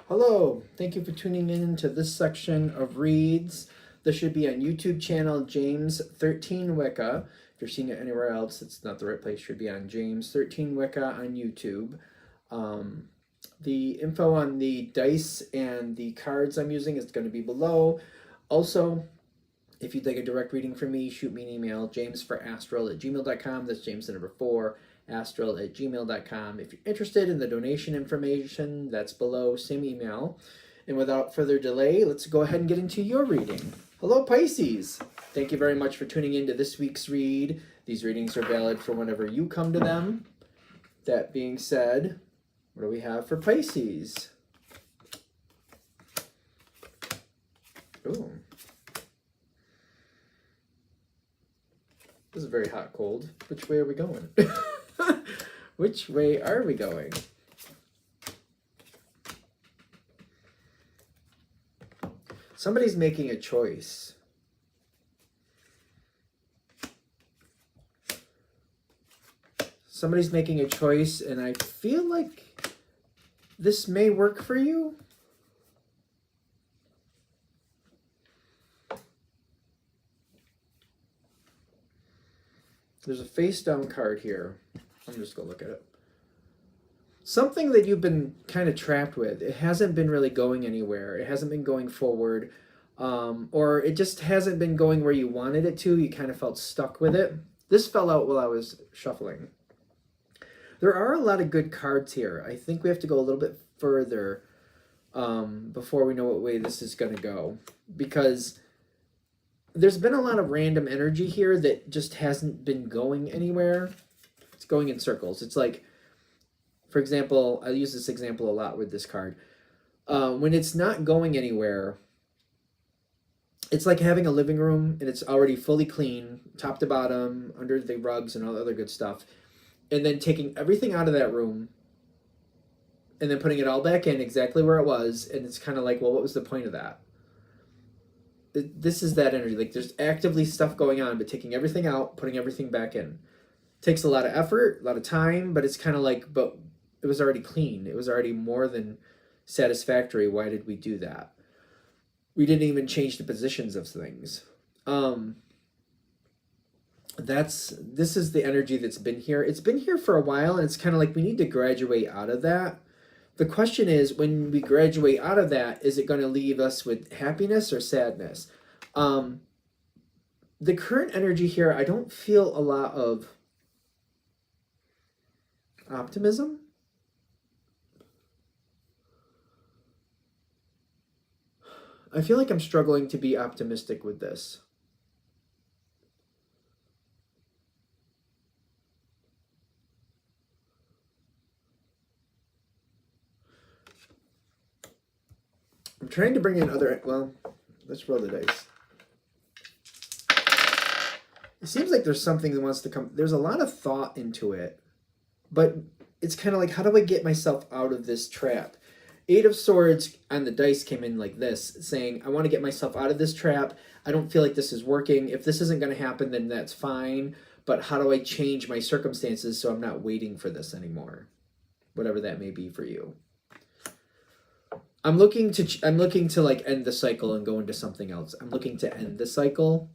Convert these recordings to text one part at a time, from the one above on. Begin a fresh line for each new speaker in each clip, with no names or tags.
Hello, thank you for tuning in to this section of reads. This should be on YouTube channel James 13 Wicca. If you're seeing it anywhere else, it's not the right place. It should be on James 13 Wicca on YouTube. The info on the dice and the cards I'm using is going to be below. Also, if you'd like a direct reading from me, shoot me an email, jamesforastral@gmail.com. That's James the number 4, astral@gmail.com. If you're interested in the donation information, that's below, same email. And without further delay, let's go ahead and get into your reading. Hello, Pisces. Thank you very much for tuning in to this week's read. These readings are valid for whenever you come to them. That being said, what do we have for Pisces? Ooh. This is very hot cold. Which way are we going? Which way are we going? Somebody's making a choice. Somebody's making a choice, and I feel like this may work for you. There's a face down card here. I'm just going to look at it. Something that you've been kind of trapped with. It hasn't been really going anywhere. It hasn't been going forward. Or it just hasn't been going where you wanted it to. You kind of felt stuck with it. This fell out while I was shuffling. There are a lot of good cards here. I think we have to go a little bit further before we know what way this is going to go. Because there's been a lot of random energy here that just hasn't been going anywhere. It's going in circles. It's like, for example, I use this example a lot with this card. When it's not going anywhere, it's like having a living room and it's already fully clean, top to bottom, under the rugs and all the other good stuff. And then taking everything out of that room and then putting it all back in exactly where it was. And it's kind of like, well, what was the point of that? This is that energy. Like there's actively stuff going on, but taking everything out, putting everything back in. Takes a lot of effort, a lot of time, but it's kind of like, but it was already clean. It was already more than satisfactory. Why did we do that? We didn't even change the positions of things. This is the energy that's been here. It's been here for a while, and it's kind of like we need to graduate out of that. The question is, when we graduate out of that, is it going to leave us with happiness or sadness? The current energy here, I don't feel a lot of optimism. I feel like I'm struggling to be optimistic with this. I'm trying to bring in other, well, let's roll the dice. It seems like there's something that wants to come. There's a lot of thought into it, but it's kind of like, how do I get myself out of this trap? 8 of Swords on the dice came in like this, saying, I want to get myself out of this trap. I don't feel like this is working. If this isn't going to happen, then that's fine. But how do I change my circumstances so I'm not waiting for this anymore? Whatever that may be for you. I'm looking to like end the cycle and go into something else. I'm looking to end the cycle.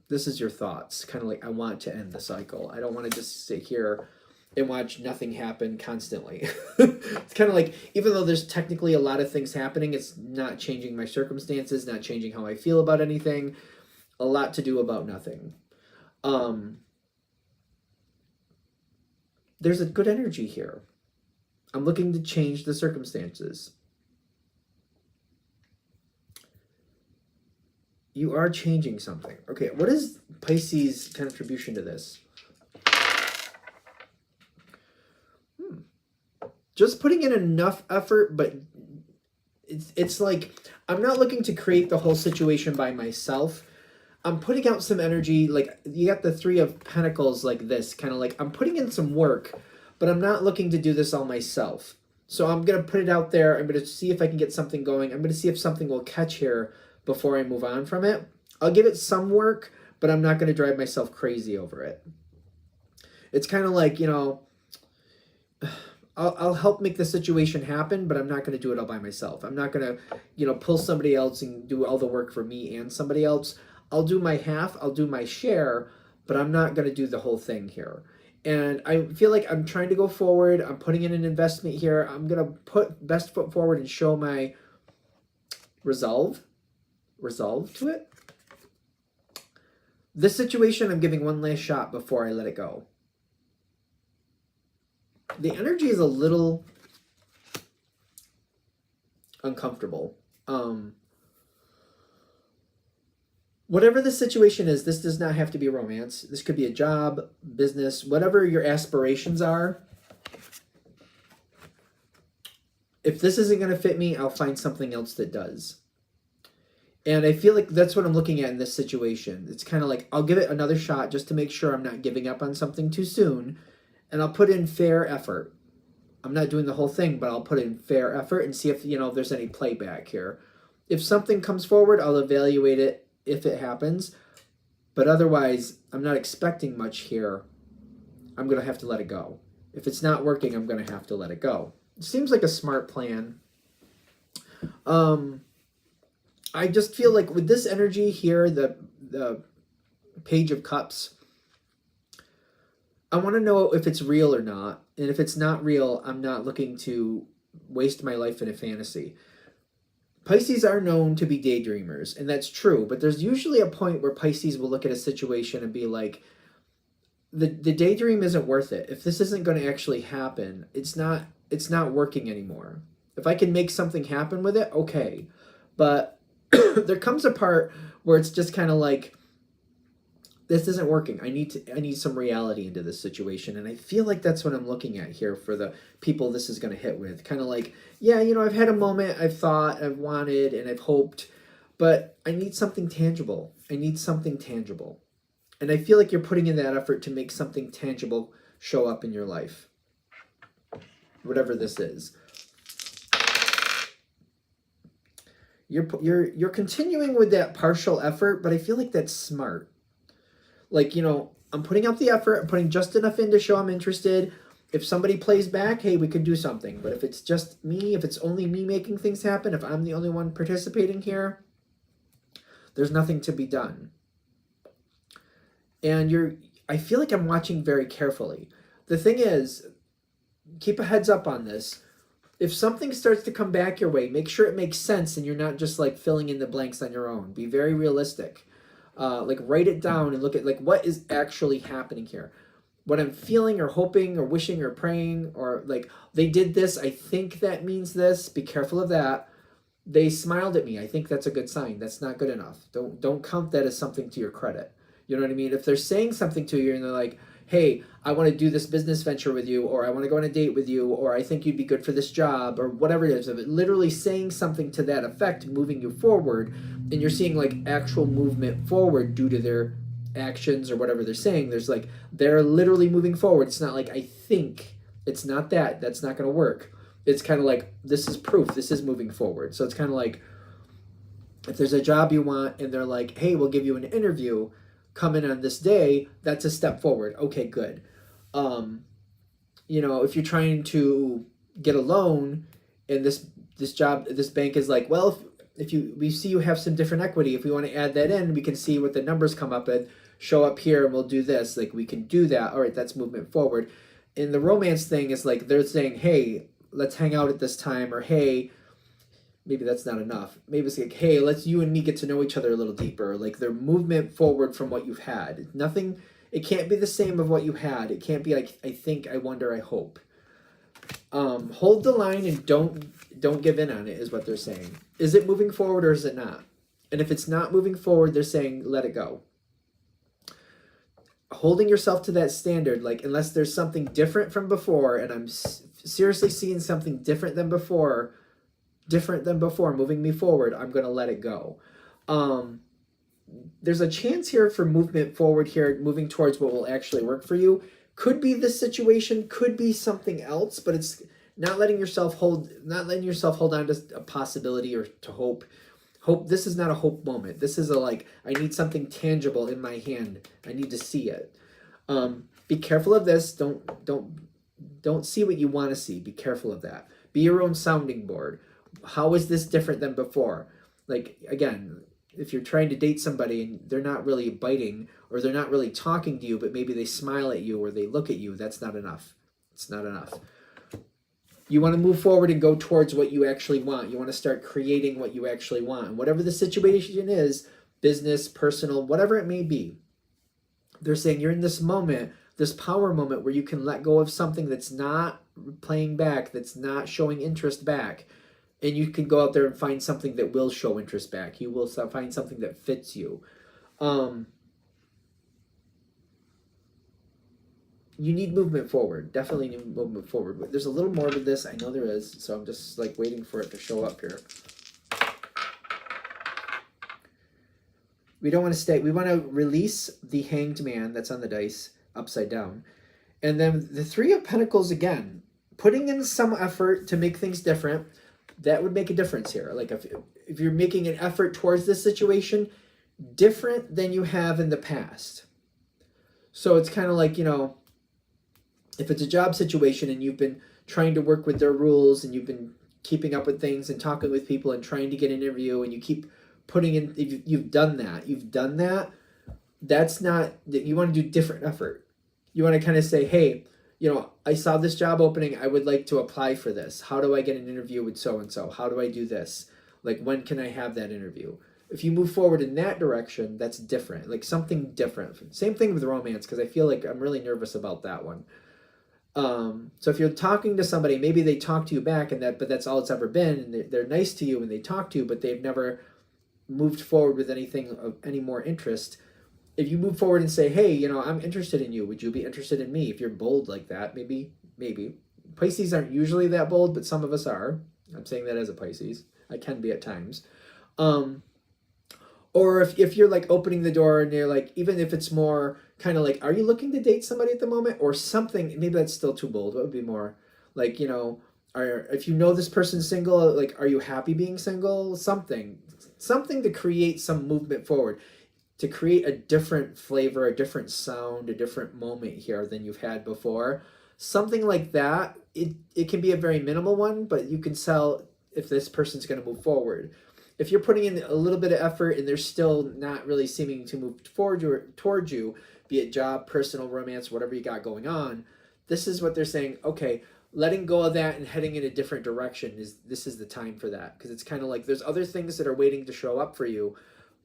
This is your thoughts. Kind of like, I want to end the cycle. I don't want to just sit here and watch nothing happen constantly. It's kind of like, even though there's technically a lot of things happening, it's not changing my circumstances, not changing how I feel about anything. A lot to do about nothing. There's a good energy here. I'm looking to change the circumstances. You are changing something. Okay, what is Pisces' contribution to this? Just putting in enough effort, but it's like, I'm not looking to create the whole situation by myself. I'm putting out some energy, like you got the 3 of Pentacles like this, kind of like I'm putting in some work, but I'm not looking to do this all myself. So I'm going to put it out there. I'm going to see if I can get something going. I'm going to see if something will catch here before I move on from it. I'll give it some work, but I'm not going to drive myself crazy over it. It's kind of like, you know, I'll help make the situation happen, but I'm not going to do it all by myself. I'm not going to, you know, pull somebody else and do all the work for me and somebody else. I'll do my half, I'll do my share, but I'm not going to do the whole thing here. And I feel like I'm trying to go forward. I'm putting in an investment here. I'm going to put best foot forward and show my resolve to it. This situation, I'm giving one last shot before I let it go. The energy is a little uncomfortable. Whatever the situation is, this does not have to be romance. This could be a job, business, whatever your aspirations are. If this isn't going to fit me, I'll find something else that does. And I feel like that's what I'm looking at in this situation. It's kind of like, I'll give it another shot just to make sure I'm not giving up on something too soon. And I'll put in fair effort. I'm not doing the whole thing, but I'll put in fair effort and see if, you know, there's any playback here. If something comes forward, I'll evaluate it if it happens. But otherwise, I'm not expecting much here. I'm going to have to let it go. If it's not working, I'm going to have to let it go. It seems like a smart plan. I just feel like with this energy here, the Page of Cups, I want to know if it's real or not. And if it's not real, I'm not looking to waste my life in a fantasy. Pisces are known to be daydreamers, and that's true. But there's usually a point where Pisces will look at a situation and be like, the daydream isn't worth it. If this isn't going to actually happen, it's not working anymore. If I can make something happen with it, okay. But there comes a part where it's just kind of like, this isn't working. I need some reality into this situation. And I feel like that's what I'm looking at here for the people this is going to hit with. Kind of like, yeah, you know, I've had a moment, I've thought, I've wanted, and I've hoped, but I need something tangible. I need something tangible. And I feel like you're putting in that effort to make something tangible show up in your life. Whatever this is. You're continuing with that partial effort, but I feel like that's smart. Like, you know, I'm putting out the effort, I'm putting just enough in to show I'm interested. If somebody plays back, hey, we could do something. But if it's just me, if it's only me making things happen, if I'm the only one participating here, there's nothing to be done. And I feel like I'm watching very carefully. The thing is, keep a heads up on this. If something starts to come back your way, make sure it makes sense and you're not just like filling in the blanks on your own. Be very realistic. Like write it down and look at like what is actually happening here. What I'm feeling or hoping or wishing or praying, or like they did this, I think that means this. Be careful of that. They smiled at me. I think that's a good sign. That's not good enough. Don't count that as something to your credit. You know what I mean? If they're saying something to you and they're like, hey, I want to do this business venture with you, or I want to go on a date with you, or I think you'd be good for this job, or whatever it is, of it literally saying something to that effect, moving you forward, and you're seeing like actual movement forward due to their actions or whatever they're saying. There's like, they're literally moving forward. It's not like, I think. It's not that. That's not going to work. It's kind of like, this is proof. This is moving forward. So it's kind of like, if there's a job you want and they're like, hey, we'll give you an interview, come in on this day, that's a step forward. Okay, good. You know, if you're trying to get a loan and this bank is like, well, if we see you have some different equity, if we want to add that in, we can see what the numbers come up and show up here and we'll do this. Like, we can do that. All right, that's movement forward. And the romance thing is like, they're saying, hey, let's hang out at this time, or hey, maybe that's not enough. Maybe it's like, hey, let's you and me get to know each other a little deeper. Like, their movement forward from what you've had. Nothing, it can't be the same of what you had. It can't be like, I think, I wonder, I hope. Hold the line and don't give in on it is what they're saying. Is it moving forward or is it not? And if it's not moving forward, they're saying, let it go. Holding yourself to that standard, like, unless there's something different from before, and I'm seriously seeing something different than before, moving me forward, I'm going to let it go. There's a chance here for movement forward here, moving towards what will actually work for you. Could be this situation, could be something else, but it's not letting yourself hold on to a possibility or to hope. This is not a hope moment. This is a like, I need something tangible in my hand. I need to see it. Be careful of this. Don't Don't see what you want to see. Be careful of that. Be your own sounding board. How is this different than before? Like, again, if you're trying to date somebody and they're not really biting, or they're not really talking to you, but maybe they smile at you or they look at you, that's not enough. It's not enough. You want to move forward and go towards what you actually want. You want to start creating what you actually want. And whatever the situation is, business, personal, whatever it may be, they're saying you're in this moment, this power moment where you can let go of something that's not playing back, that's not showing interest back, and you can go out there and find something that will show interest back. You will find something that fits you. You need movement forward. Definitely need movement forward. But there's a little more to this. I know there is. So I'm just like waiting for it to show up here. We don't want to stay. We want to release the Hanged Man that's on the dice upside down. And then the Three of Pentacles again. Putting in some effort to make things different. That would make a difference here. Like if you're making an effort towards this situation, different than you have in the past. So it's kind of like, you know, if it's a job situation and you've been trying to work with their rules and you've been keeping up with things and talking with people and trying to get an interview and you keep putting in, you've done that, that's not, you want to do different effort. You want to kind of say, hey, you know, I saw this job opening. I would like to apply for this. How do I get an interview with so-and-so? How do I do this? Like, when can I have that interview? If you move forward in that direction, that's different, like something different. Same thing with romance, because I feel like I'm really nervous about that one. So if you're talking to somebody, maybe they talk to you back but that's all it's ever been. And they're nice to you and they talk to you, but they've never moved forward with anything of any more interest. If you move forward and say, hey, you know, I'm interested in you. Would you be interested in me? If you're bold like that, maybe. Pisces aren't usually that bold, but some of us are. I'm saying that as a Pisces. I can be at times. Or if you're like opening the door and you're like, even if it's more kind of like, are you looking to date somebody at the moment or something? Maybe that's still too bold. What would be more like, you know, if you know this person's single, like, are you happy being single? Something to create some movement forward, to create a different flavor, a different sound, a different moment here than you've had before. Something like that. It can be a very minimal one, but you can tell if this person's going to move forward. If you're putting in a little bit of effort and they're still not really seeming to move towards you, be it job, personal, romance, whatever you got going on, this is what they're saying. Okay, letting go of that and heading in a different direction this is the time for that. Because it's kind of like there's other things that are waiting to show up for you,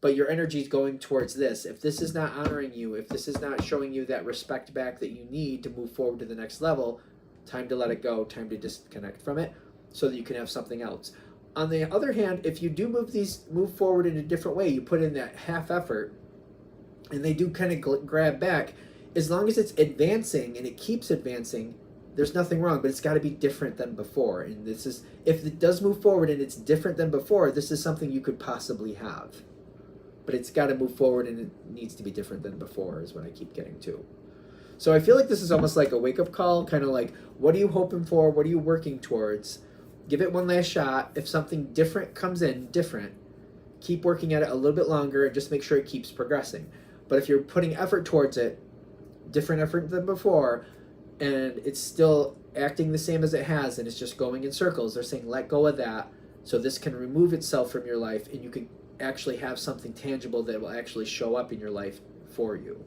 but your energy is going towards this. If this is not honoring you, if this is not showing you that respect back that you need to move forward to the next level, time to let it go, time to disconnect from it so that you can have something else. On the other hand, if you do move forward in a different way, you put in that half effort, and they do kind of grab back, as long as it's advancing and it keeps advancing, there's nothing wrong, but it's got to be different than before. And this is, if it does move forward and it's different than before, this is something you could possibly have. But it's got to move forward and it needs to be different than before is what I keep getting to. So I feel like this is almost like a wake-up call, kind of like, what are you hoping for? What are you working towards? Give it one last shot. If something different comes in, keep working at it a little bit longer and just make sure it keeps progressing. But if you're putting effort towards it, different effort than before, and it's still acting the same as it has and it's just going in circles, they're saying let go of that so this can remove itself from your life and you can actually have something tangible that will actually show up in your life for you.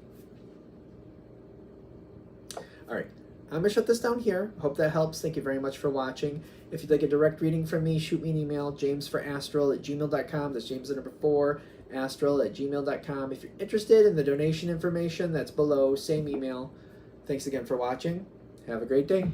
All right. I'm going to shut this down here. Hope that helps. Thank you very much for watching. If you'd like a direct reading from me, shoot me an email, jamesforastral@gmail.com. That's James the number 4, astral@gmail.com. If you're interested in the donation information, that's below, same email. Thanks again for watching. Have a great day.